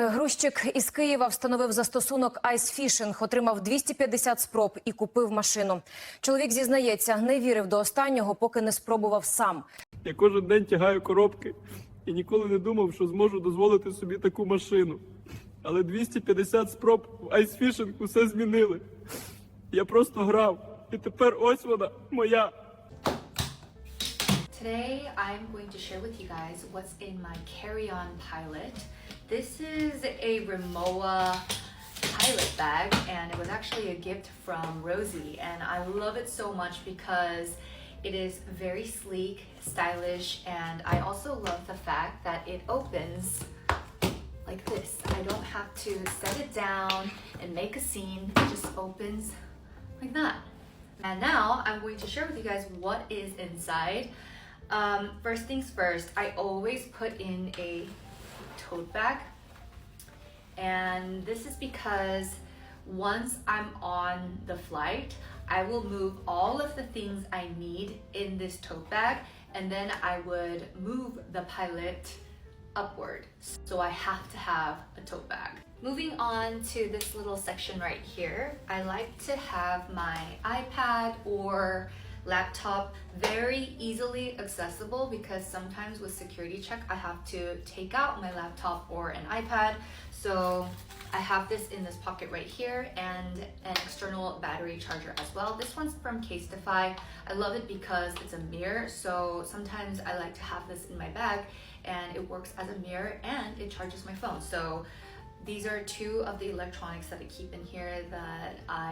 Грузчик із Києва встановив застосунок айсфішинг, отримав 250 спроб і купив машину. Чоловік зізнається, не вірив до останнього, поки не спробував сам. Я кожен день тягаю коробки і ніколи не думав, що зможу дозволити собі таку машину. Але 250 спроб в айсфішинг усе змінили. Я просто грав. І тепер ось вона, моя. Today, I'm going to share with you guys what's in my carry-on pilot. This is a Rimowa pilot bag, and it was actually a gift from Rosie, and I love it so much because it is very sleek, stylish, and I also love the fact that it opens like this. I don't have to set it down and make a scene. It just opens like that. And now I'm going to share with you guys what is inside. First things first, I always put in a tote bag, and this is because once I'm on the flight, I will move all of the things I need in this tote bag, and then I would move the pilot upward. So I have to have a tote bag. Moving on to this little section right here, I like to have my iPad or laptop very easily accessible because sometimes with security check I have to take out my laptop or an iPad. So I have this in this pocket right here and an external battery charger as well. This one's from Casetify. I love it because it's a mirror, so sometimes I like to have this in my bag and it works as a mirror and it charges my phone. So these are two of the electronics that I keep in here that I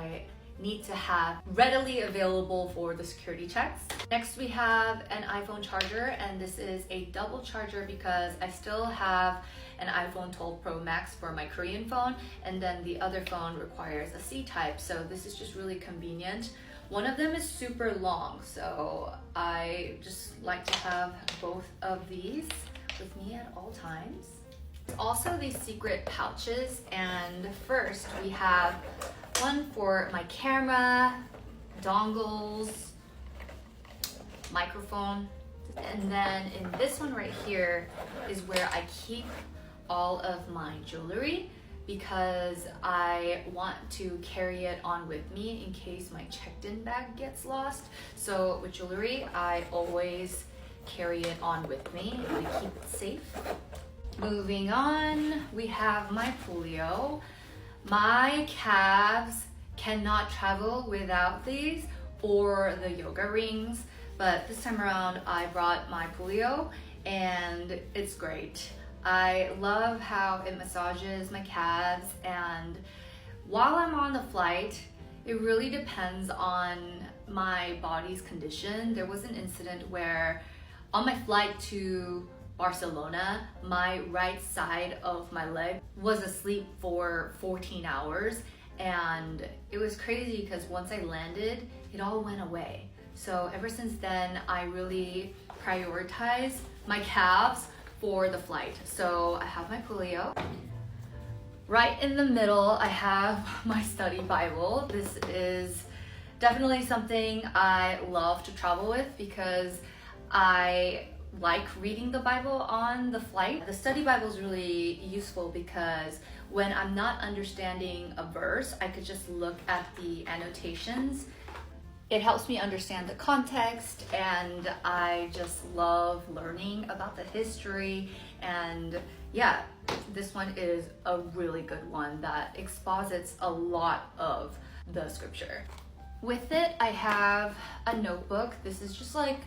need to have readily available for the security checks. Next we have an iPhone charger, and this is a double charger because I still have an iPhone 12 Pro Max for my Korean phone, and then the other phone requires a C-type, so this is just really convenient. One of them is super long, so I just like to have both of these with me at all times. Also these secret pouches, and first we have one for my camera, dongles, microphone, and then in this one right here is where I keep all of my jewelry because I want to carry it on with me in case my checked-in bag gets lost. So with jewelry, I always carry it on with me and I keep it safe. Moving on, we have my polio. My calves cannot travel without these or the yoga rings, but this time around I brought my polio and it's great. I love how it massages my calves, and while I'm on the flight, it really depends on my body's condition. There was an incident where on my flight to Barcelona, my right side of my leg was asleep for 14 hours, and it was crazy because once I landed, it all went away. So ever since then, I really prioritize my calves for the flight. So I have my polio. Right in the middle, I have my study Bible. This is definitely something I love to travel with because I like reading the Bible on the flight. The study Bible is really useful because when I'm not understanding a verse, I could just look at the annotations. It helps me understand the context, and I just love learning about the history. And yeah, this one is a really good one that exposits a lot of the scripture. With it, I have a notebook. This is just like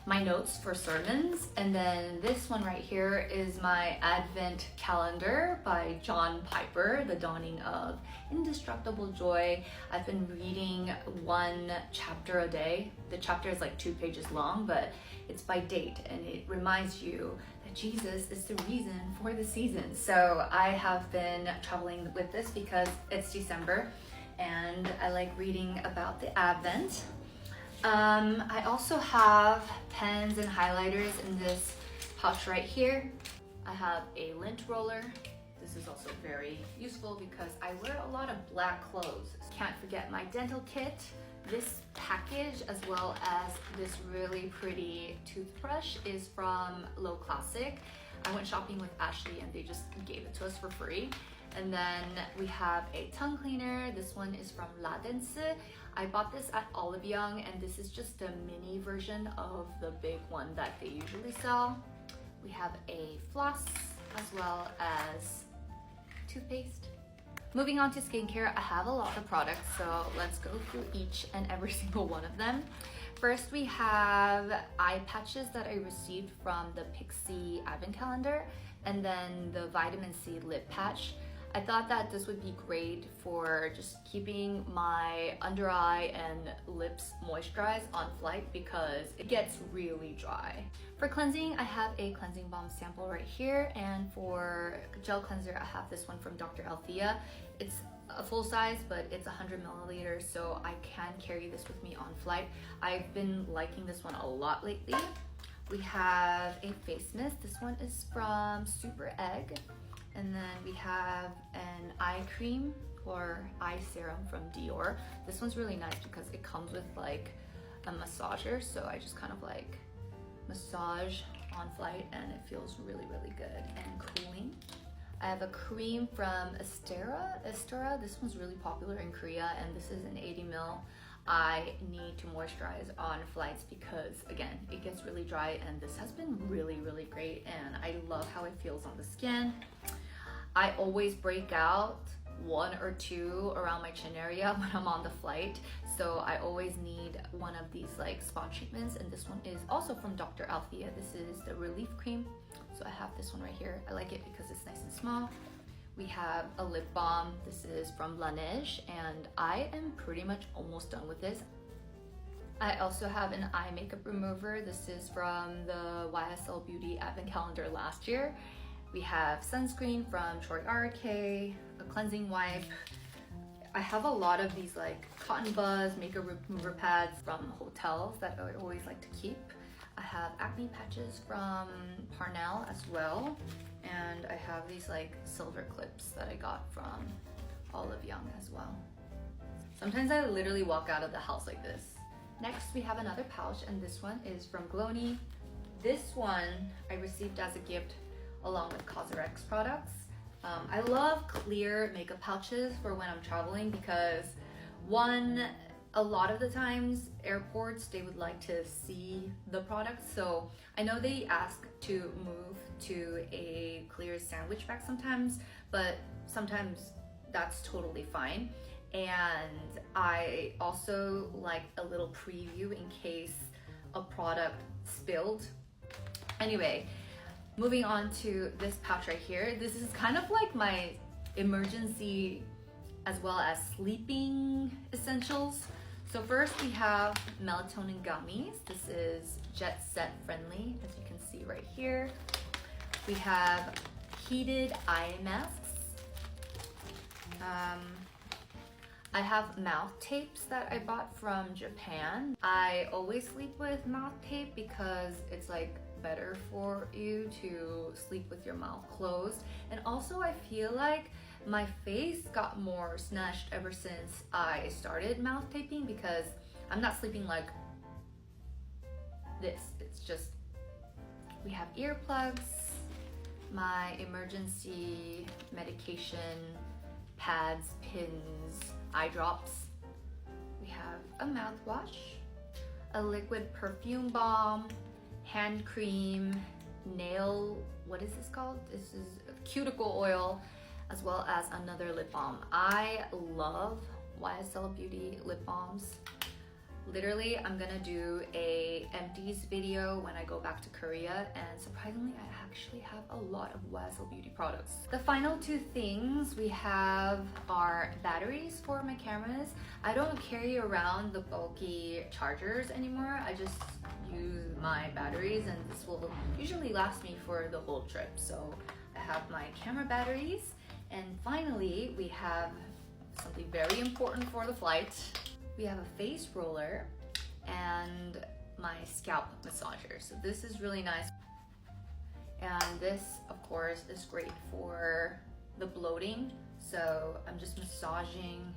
my notes for sermons, and then this one right here is my Advent calendar by John Piper, The Dawning of Indestructible Joy. I've been reading one chapter a day. The chapter is like 2 pages long, but it's by date, and it reminds you that Jesus is the reason for the season. So I have been traveling with this because it's December, and I like reading about the Advent. I also have pens and highlighters in this pouch right here. I have a lint roller. This is also very useful because I wear a lot of black clothes. Can't forget my dental kit, this package, as well as this really pretty toothbrush is from Low Classic. I went shopping with Ashley and they just gave it to us for free. And then we have a tongue cleaner. This one is from La Dense. I bought this at Olive Young, and this is just a mini version of the big one that they usually sell. We have a floss as well as toothpaste. Moving on to skincare, I have a lot of products, so let's go through each and every single one of them. First, we have eye patches that I received from the Pixie Advent Calendar, and then the Vitamin C lip patch. I thought that this would be great for just keeping my under eye and lips moisturized on flight because it gets really dry. For cleansing, I have a cleansing balm sample right here, and for gel cleanser, I have this one from Dr. Althea. It's a full size, but it's 100 milliliters, so I can carry this with me on flight. I've been liking this one a lot lately. We have a face mist. This one is from Super Egg. And then we have an eye cream or eye serum from Dior. This one's really nice because it comes with like a massager, so I just kind of like massage on flight and it feels really, really good and cooling. I have a cream from Esthera. This one's really popular in Korea, and this is an 80 ml. I need to moisturize on flights because again, it gets really dry, and this has been really, really great, and I love how it feels on the skin. I always break out 1 or 2 around my chin area when I'm on the flight, so I always need one of these like spot treatments, and this one is also from Dr. Althea. This is the relief cream, so I have this one right here. I like it because it's nice and small. We have a lip balm. This is from Laneige, and I am pretty much almost done with this. I also have an eye makeup remover. This is from the YSL Beauty Advent Calendar last year. We have sunscreen from Troy RK, a cleansing wipe. I have a lot of these like cotton buzz makeup remover pads from hotels that I always like to keep. I have acne patches from Parnell as well. And I have these like silver clips that I got from Olive Young as well. Sometimes I literally walk out of the house like this. Next, we have another pouch, and this one is from Glowny. This one I received as a gift along with Cosrx products. I love clear makeup pouches for when I'm traveling because one, a lot of the times airports, they would like to see the product. So I know they ask to move to a clear sandwich bag sometimes, but sometimes that's totally fine. And I also like a little preview in case a product spilled. Anyway, moving on to this pouch right here. This is kind of like my emergency as well as sleeping essentials. So first we have melatonin gummies. This is jet set friendly, as you can see right here. We have heated eye masks. I have mouth tapes that I bought from Japan. I always sleep with mouth tape because it's like better for you to sleep with your mouth closed. And also I feel like my face got more snatched ever since I started mouth taping because I'm not sleeping like this. It's just, we have earplugs, my emergency medication, pads, pins, eye drops. We have a mouthwash, a liquid perfume balm, hand cream, nail, what is this called? This is cuticle oil, as well as another lip balm. I love YSL Beauty lip balms. Literally, I'm gonna do a empties video when I go back to Korea, and surprisingly, I actually have a lot of YSL Beauty products. The final two things we have are batteries for my cameras. I don't carry around the bulky chargers anymore. I just use my batteries, and this will usually last me for the whole trip. So I have my camera batteries, and finally, we have something very important for the flight. We have a face roller and my scalp massager. So this is really nice. And this, of course, is great for the bloating. So I'm just massaging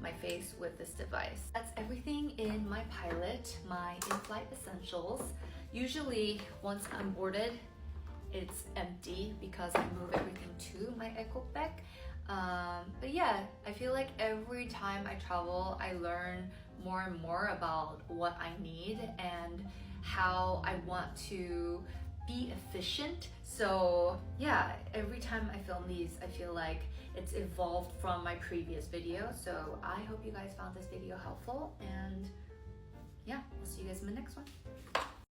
my face with this device. That's everything in my pilot, my in-flight essentials. Usually, once I'm boarded it's empty because I move everything to my eco bag. But yeah, I feel like every time I travel, I learn more and more about what I need and how I want to be efficient. So yeah, every time I film these, I feel like it's evolved from my previous video. So I hope you guys found this video helpful, and yeah, I'll see you guys in the next one.